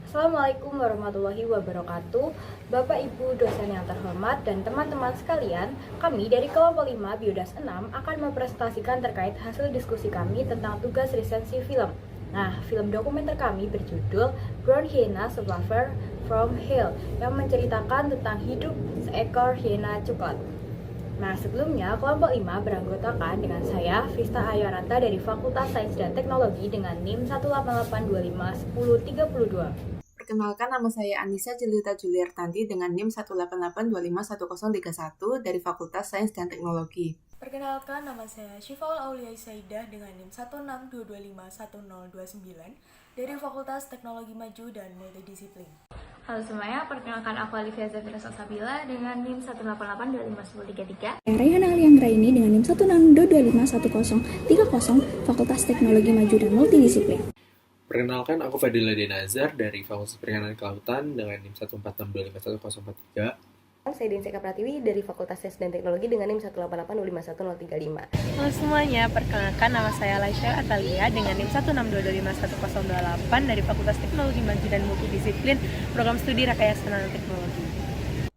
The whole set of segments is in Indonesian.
Assalamualaikum warahmatullahi wabarakatuh. Bapak Ibu dosen yang terhormat dan teman-teman sekalian, kami dari kelompok 5 Biodas 6 akan mempresentasikan terkait hasil diskusi kami tentang tugas resensi film. Nah, film dokumenter kami berjudul Brown Hyena Survivor from Hell yang menceritakan tentang hidup seekor hyena coklat. Nah, sebelumnya kelompok 5 beranggotakan dengan saya, Vista Ayaranta dari Fakultas Sains dan Teknologi dengan NIM 188251032. Perkenalkan, nama saya Anissa Jelita Juliartanti dengan NIM 188251031 dari Fakultas Sains dan Teknologi. Perkenalkan, nama saya Syifaul Aulia Saidah dengan NIM 162251029 dari Fakultas Teknologi Maju dan Multidisiplin. Halo semuanya, perkenalkan aku Alivia Zafira Salsabila dengan NIM 188251033. Rayhana Alianggraini dengan NIM 162251030 Fakultas Teknologi Maju dan Multidisiplin. Perkenalkan, aku Fadila Denazar dari Fakultas Perikanan Kelautan dengan NIM 146251043. Saya Dinseka Pratiwi dari Fakultas Sains dan Teknologi dengan NIM 188251035. Halo semuanya, perkenalkan nama saya Laisha Atalia dengan NIM 162251028 dari Fakultas Teknologi Maju dan Multidisiplin, Program Studi Rekayasa Nanoteknologi.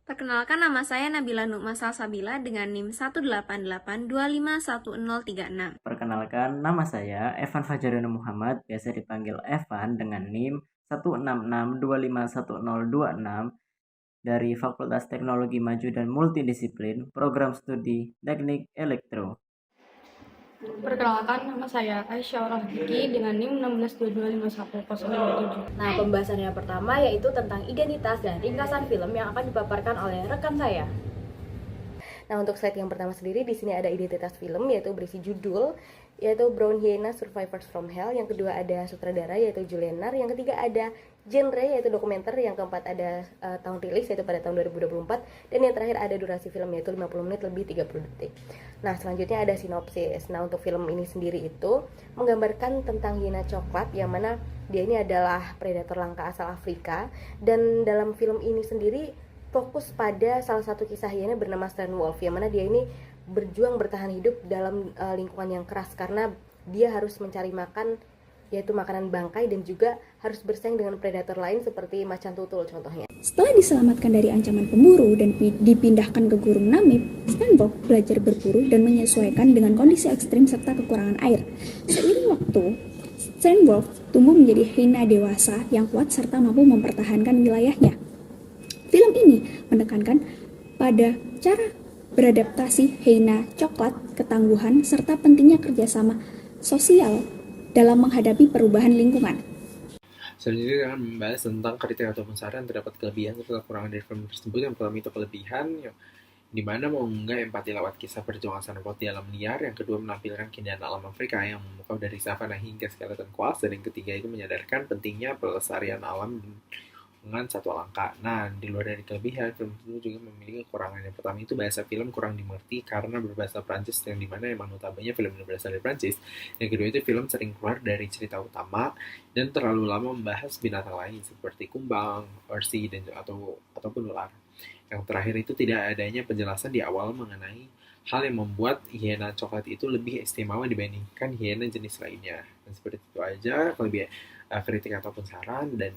Perkenalkan, nama saya Nabila Nukma Salsabila dengan NIM 188251036. Perkenalkan, nama saya Evan Fajarino Muhammad, biasa dipanggil Evan dengan NIM 166251026 dari Fakultas Teknologi Maju dan Multidisiplin, Program Studi Teknik Elektro. Perkenalkan, nama saya Aisyah Rahmiki dengan NIM 162251057. Nah, pembahasan yang pertama yaitu tentang identitas dan ringkasan film yang akan dipaparkan oleh rekan saya. Nah, untuk slide yang pertama sendiri di sini ada identitas film yaitu berisi judul yaitu Brown Hyena Survivors from Hell, yang kedua ada sutradara yaitu Julian Nar, yang ketiga ada genre yaitu dokumenter, yang keempat ada tahun rilis yaitu pada tahun 2024, dan yang terakhir ada durasi film yaitu 50 menit lebih 30 detik. Nah, selanjutnya ada sinopsis. Nah, untuk film ini sendiri itu menggambarkan tentang hyena coklat yang mana dia ini adalah predator langka asal Afrika, dan dalam film ini sendiri fokus pada salah satu kisah hyena bernama Stan Wolf, yang mana dia ini berjuang bertahan hidup dalam lingkungan yang keras karena dia harus mencari makan yaitu makanan bangkai, dan juga harus bersaing dengan predator lain seperti macan tutul contohnya. Setelah diselamatkan dari ancaman pemburu dan dipindahkan ke gurun Namib, Stan Wolf belajar berburu dan menyesuaikan dengan kondisi ekstrim serta kekurangan air. Seiring waktu, Stan Wolf tumbuh menjadi hyena dewasa yang kuat serta mampu mempertahankan wilayahnya. Film ini menekankan pada cara beradaptasi hyena coklat, ketangguhan, serta pentingnya kerjasama sosial dalam menghadapi perubahan lingkungan. Selanjutnya kita akan membahas tentang kritik ataupun saran terdapat kelebihan atau kekurangan dari film tersebut. Yang pertama itu kelebihan, di mana mengunggah empati lewat kisah perjuangan sanapot di alam liar. Yang kedua menampilkan keindahan alam Afrika yang memukau dari savana hingga skeleton kuas. Dan yang ketiga itu menyadarkan pentingnya pelestarian alam dengan satwa langka. Nah, di luar dari kelebihan, film itu juga memiliki kekurangan. Yang pertama itu bahasa film kurang dimengerti karena berbahasa Prancis, yang dimana emang notabene film ini berasal dari Prancis. Yang kedua itu film sering keluar dari cerita utama dan terlalu lama membahas binatang lain seperti kumbang, orsi, dan ataupun ular. Yang terakhir itu tidak adanya penjelasan di awal mengenai hal yang membuat hyena coklat itu lebih istimewa dibandingkan hyena jenis lainnya. Dan seperti itu aja kelebihan kritik ataupun saran, dan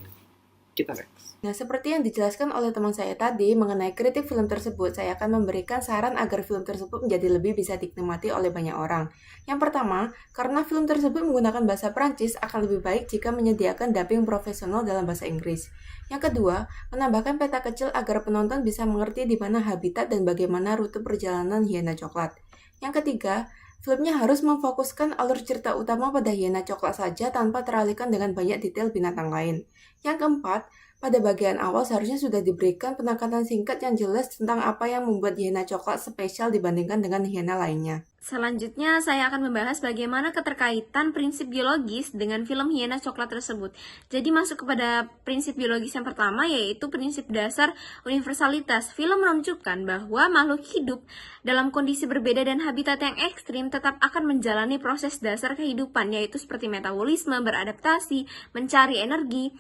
kita next. Nah, seperti yang dijelaskan oleh teman saya tadi mengenai kritik film tersebut, saya akan memberikan saran agar film tersebut menjadi lebih bisa dinikmati oleh banyak orang. Yang pertama, karena film tersebut menggunakan bahasa Prancis, akan lebih baik jika menyediakan dubbing profesional dalam bahasa Inggris. Yang kedua, menambahkan peta kecil agar penonton bisa mengerti di mana habitat dan bagaimana rute perjalanan hyena coklat. Yang ketiga, filmnya harus memfokuskan alur cerita utama pada hyena coklat saja tanpa teralihkan dengan banyak detail binatang lain. Yang keempat, pada bagian awal seharusnya sudah diberikan penekanan singkat yang jelas tentang apa yang membuat hyena coklat spesial dibandingkan dengan hyena lainnya. Selanjutnya, saya akan membahas bagaimana keterkaitan prinsip biologis dengan film Hyena Coklat tersebut. Jadi masuk kepada prinsip biologis yang pertama, yaitu prinsip dasar universalitas. Film menunjukkan bahwa makhluk hidup dalam kondisi berbeda dan habitat yang ekstrim tetap akan menjalani proses dasar kehidupan, yaitu seperti metabolisme, beradaptasi, mencari energi,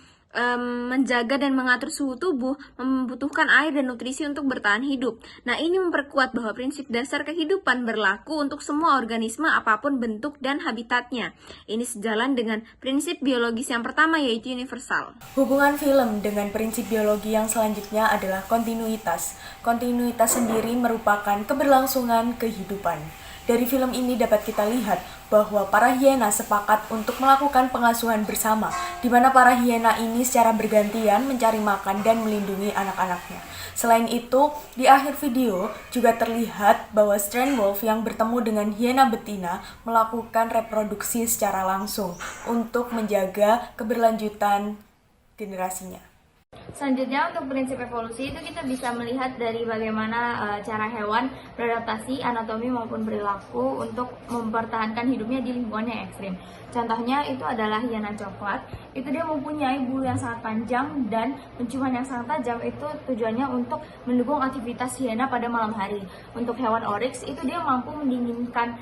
menjaga dan mengatur suhu tubuh membutuhkan air dan nutrisi untuk bertahan hidup. Nah, ini memperkuat bahwa prinsip dasar kehidupan berlaku untuk semua organisme apapun bentuk dan habitatnya. Ini sejalan dengan prinsip biologis yang pertama, yaitu universal. Hubungan film dengan prinsip biologi yang selanjutnya adalah kontinuitas. Kontinuitas sendiri merupakan keberlangsungan kehidupan. Dari film ini dapat kita lihat bahwa para hiena sepakat untuk melakukan pengasuhan bersama, di mana para hiena ini secara bergantian mencari makan dan melindungi anak-anaknya. Selain itu, di akhir video juga terlihat bahwa Strain Wolf yang bertemu dengan hiena betina melakukan reproduksi secara langsung untuk menjaga keberlanjutan generasinya. Selanjutnya untuk prinsip evolusi itu kita bisa melihat dari bagaimana cara hewan beradaptasi anatomi maupun perilaku untuk mempertahankan hidupnya di lingkungan yang ekstrim. Contohnya itu adalah hiena coklat. Itu dia mempunyai bulu yang sangat panjang dan penciuman yang sangat tajam. Itu tujuannya untuk mendukung aktivitas hiena pada malam hari. Untuk hewan oryx itu dia mampu mendinginkan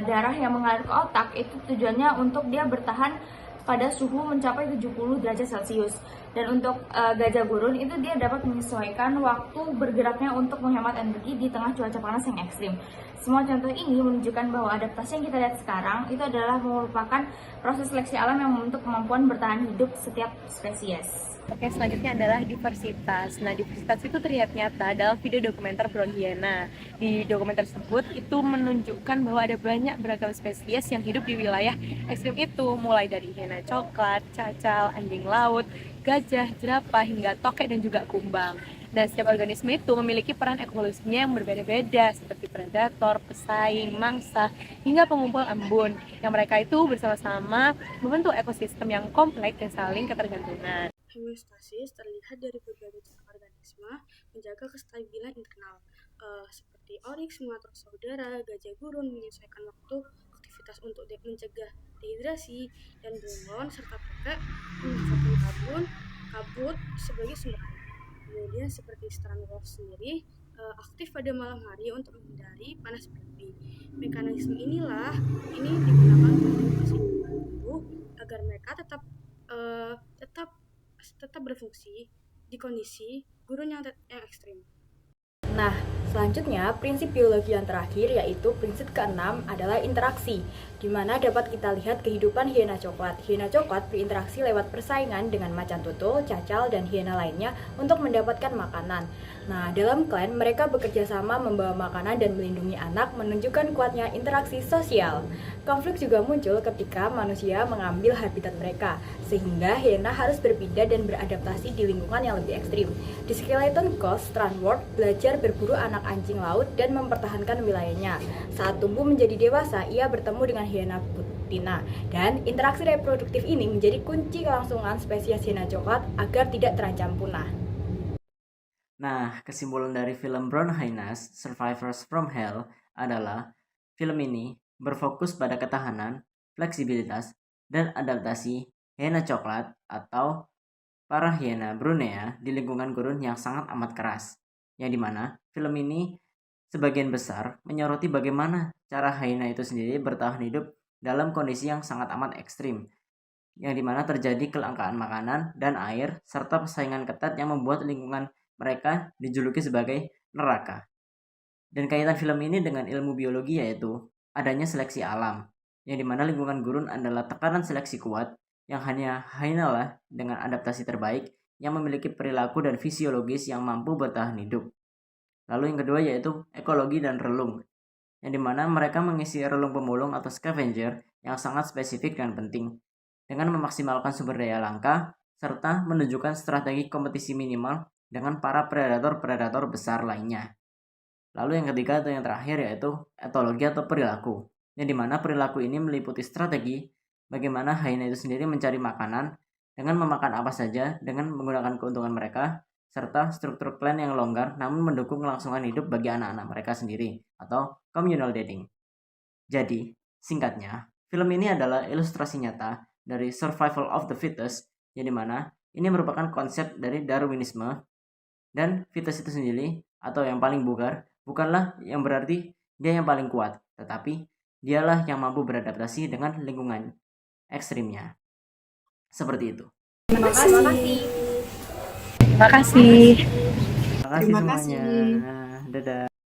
darah yang mengalir ke otak. Itu tujuannya untuk dia bertahan pada suhu mencapai 70 derajat Celcius. Dan untuk gajah gurun itu dia dapat menyesuaikan waktu bergeraknya untuk menghemat energi di tengah cuaca panas yang ekstrim. Semua contoh ini menunjukkan bahwa adaptasi yang kita lihat sekarang itu adalah merupakan proses seleksi alam yang membentuk kemampuan bertahan hidup setiap spesies. Oke, selanjutnya adalah diversitas. Nah, diversitas itu terlihat nyata dalam video dokumenter Brown Hyena. Di dokumenter tersebut itu menunjukkan bahwa ada banyak beragam spesies yang hidup di wilayah ekstrim itu, mulai dari hiena coklat, cacal, anjing laut, gajah, jerapah, hingga tokek dan juga kumbang. Dan setiap organisme itu memiliki peran evolusinya yang berbeda-beda, seperti predator, pesaing, mangsa, hingga pengumpul embun. Yang mereka itu bersama-sama membentuk ekosistem yang kompleks dan saling ketergantungan. Homeostasis terlihat dari berbagai jenis organisme menjaga kestabilan internal, seperti oryx mengatur suhu udara, gajah gurun menyesuaikan waktu aktivitas untuk mencegah dehidrasi, dan bunglon serta tokek menyimpan kabut sebagai sumber air. Kemudian seperti Strain Wolf sendiri aktif pada malam hari untuk menghindari panas berlebih. Mekanisme ini digunakan untuk memfasilitasi tubuh agar mereka tetap berfungsi di kondisi gurun yang ekstrim. Nah, selanjutnya prinsip biologi yang terakhir yaitu prinsip keenam adalah interaksi, di mana dapat kita lihat kehidupan hiena coklat. Hiena coklat berinteraksi lewat persaingan dengan macan tutul, cacal, dan hiena lainnya untuk mendapatkan makanan. Nah, dalam klan mereka bekerja sama membawa makanan dan melindungi anak, menunjukkan kuatnya interaksi sosial. Konflik juga muncul ketika manusia mengambil habitat mereka, sehingga hiena harus berpindah dan beradaptasi di lingkungan yang lebih ekstrim. Di Skeleton Coast, Strain Wolf belajar berburu anak anjing laut dan mempertahankan wilayahnya. Saat tumbuh menjadi dewasa, ia bertemu dengan hiena betina, dan interaksi reproduktif ini menjadi kunci kelangsungan spesies hiena coklat agar tidak terancam punah. Nah, kesimpulan dari film Brown Hyenas, Survivors from Hell adalah film ini berfokus pada ketahanan, fleksibilitas, dan adaptasi hiena coklat atau para hiena Brunea di lingkungan gurun yang sangat amat keras. Yang dimana film ini sebagian besar menyoroti bagaimana cara hiena itu sendiri bertahan hidup dalam kondisi yang sangat amat ekstrim. Yang dimana terjadi kelangkaan makanan dan air serta persaingan ketat yang membuat lingkungan mereka dijuluki sebagai neraka. Dan kaitan film ini dengan ilmu biologi yaitu adanya seleksi alam, yang dimana lingkungan gurun adalah tekanan seleksi kuat yang hanya hiena lah dengan adaptasi terbaik yang memiliki perilaku dan fisiologis yang mampu bertahan hidup. Lalu yang kedua yaitu ekologi dan relung, yang dimana mereka mengisi relung pemulung atau scavenger yang sangat spesifik dan penting, dengan memaksimalkan sumber daya langka, serta menunjukkan strategi kompetisi minimal dengan para predator-predator besar lainnya. Lalu yang ketiga atau yang terakhir yaitu etologi atau perilaku, yang dimana perilaku ini meliputi strategi bagaimana hyena itu sendiri mencari makanan dengan memakan apa saja dengan menggunakan keuntungan mereka, serta struktur klan yang longgar namun mendukung kelangsungan hidup bagi anak-anak mereka sendiri atau communal dating. Jadi, singkatnya, film ini adalah ilustrasi nyata dari survival of the fittest, yang dimana ini merupakan konsep dari Darwinisme. Dan fittest itu sendiri atau yang paling bugar bukanlah yang berarti dia yang paling kuat, tetapi dialah yang mampu beradaptasi dengan lingkungan ekstrimnya. Seperti itu. Terima kasih. Terima kasih. Terima kasih semuanya. Dadah.